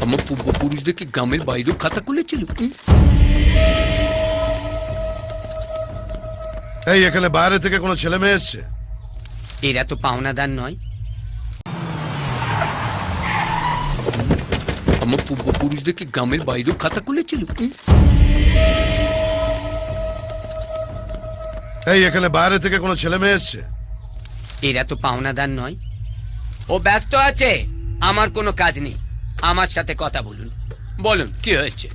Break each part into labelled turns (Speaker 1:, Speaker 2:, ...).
Speaker 1: আমার পূর্বপুরুষদের কি গ্রামের বাইরেও খাতা খুলেছিল?
Speaker 2: এই এখানে বাইরে থেকে কোনো ছেলে মেয়ে এসছে?
Speaker 1: এরা তো পাওনাদার নয়। আমার পূর্বপুরুষদের কি গ্রামের বাইরেও খাতা খুলেছিল?
Speaker 2: এই এখানে বাইরে থেকে কোনো ছেলে মেয়ে এসছে?
Speaker 1: এরা তো পাওনাদার নয়। ও ব্যস্ত আছে, আমার কোনো কাজ নেই। আমার সাথে কথা বলুন। বলুন কি হয়েছে?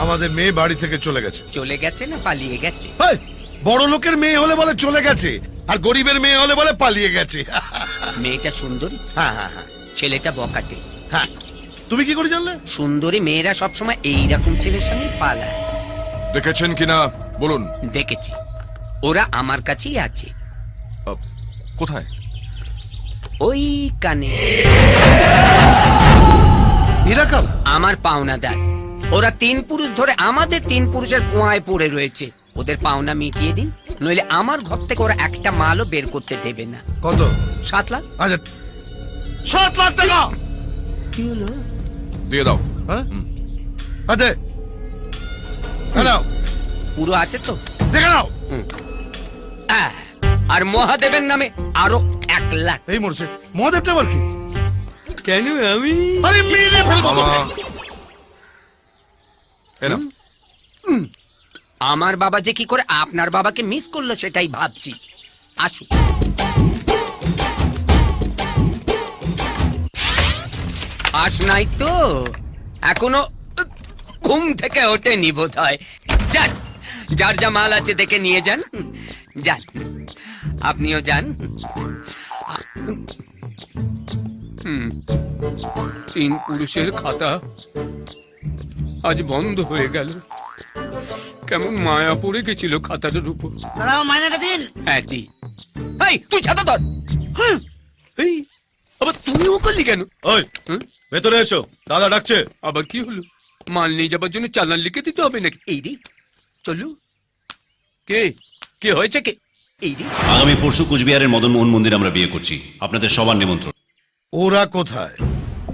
Speaker 2: আমাদের মেয়ে বাড়ি থেকে চলে গেছে।
Speaker 1: চলে গেছে না পালিয়ে গেছে?
Speaker 2: এই, বড় লোকের মেয়ে হলে বলে চলে গেছে, আর গরিবের মেয়ে হলে বলে পালিয়ে গেছে।
Speaker 1: মেয়েটা সুন্দরী,
Speaker 2: হ্যাঁ হ্যাঁ হ্যাঁ
Speaker 1: ছেলেটা বকাটে।
Speaker 2: হ্যাঁ। তুমি কি করে জানলে?
Speaker 1: সুন্দরী মেয়েরা সবসময় এইরকম ছেলের সঙ্গে পালায়।
Speaker 3: দেখেছেন কিনা বলুন।
Speaker 1: দেখেছি, ওরা আমার কাছেই আছে।
Speaker 3: কোথায়?
Speaker 1: ওই কানে।
Speaker 2: এরা কাল
Speaker 1: আমার পাওনাদার। ওরা 3 পুরুষ ধরে আমাদের 3 পুরুষের কুয়ায় পড়ে রয়েছে। ওদের পাওনা মিটিয়ে দিন, নইলে আমার ঘর থেকে ওরা একটা মালও বের করতে দেবে না।
Speaker 2: কত?
Speaker 1: 7 লাখ।
Speaker 2: আচ্ছা, 7 লাখ টাকা
Speaker 1: কি হলো?
Speaker 3: দিয়ে দাও।
Speaker 2: হ্যাঁ আচ্ছা, হ্যালো,
Speaker 1: পুরো আছে তো?
Speaker 2: দেখে নাও।
Speaker 1: আর মহাদেবের নামে আরো 1 লাখ।
Speaker 2: এই মরছে মহাদেবটা আবার কি?
Speaker 1: কেন আমি?
Speaker 2: আরে মেরে ফেলবো তোকে।
Speaker 3: এলাম।
Speaker 1: আমার বাবা যে কি করে আপনার বাবাকে মিস করলো সেটাই ভাবছি। আসুন। আস নাই তো এখনো ঘুম থেকে ওঠেনি বোধ হয়। যান, যার যা মাল আছে দেখে নিয়ে যান। যান, আপনিও যান। 3 পুরুষের খাতা আজ বন্ধ হয়ে গেল। কেমন মায়া পড়ে গেছিল খাতাটার উপর।
Speaker 4: দাঁড়াও, মাইনেটা দিন।
Speaker 1: হ্যাঁ দি। এই তুই ছাতা ধর। এই আবার তুমিও করলি কেন?
Speaker 2: ওই
Speaker 1: হুম?
Speaker 2: ভেতরে এসো, দাদা ডাকছে।
Speaker 1: আবার কি হলো? মাল নিয়ে যাবার জন্য চালান লিখে দিতে হবে নাকি? এই রে চলু। কে কে হয়েছে কে? এই রে
Speaker 5: আগামী পরশু কুচবিহারের মদন মোহন মন্দির আমরা বিয়ে করছি, আপনাদের সবার নিমন্ত্রণ।
Speaker 2: ওরা কোথায়?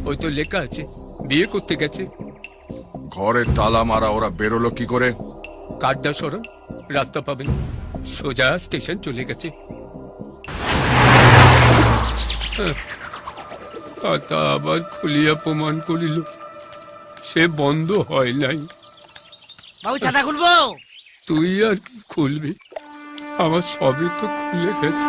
Speaker 1: ওই তো লেখা আছে বিয়ে করতে গেছে।
Speaker 3: ঘরে তালা মারা, ওরা বেরোলো কি করে?
Speaker 1: কাড্ডা সরণ, রাস্তা পাবেন, সোজা স্টেশন চলে গেছে। খাতা আবার খুলিয়া প্রমাণ করিল সে বন্ধ হয় নাই।
Speaker 4: বাবু ছাতা খুলবো?
Speaker 1: তুই আর কি খুলবি? আমার সবই তো খুলে গেছে।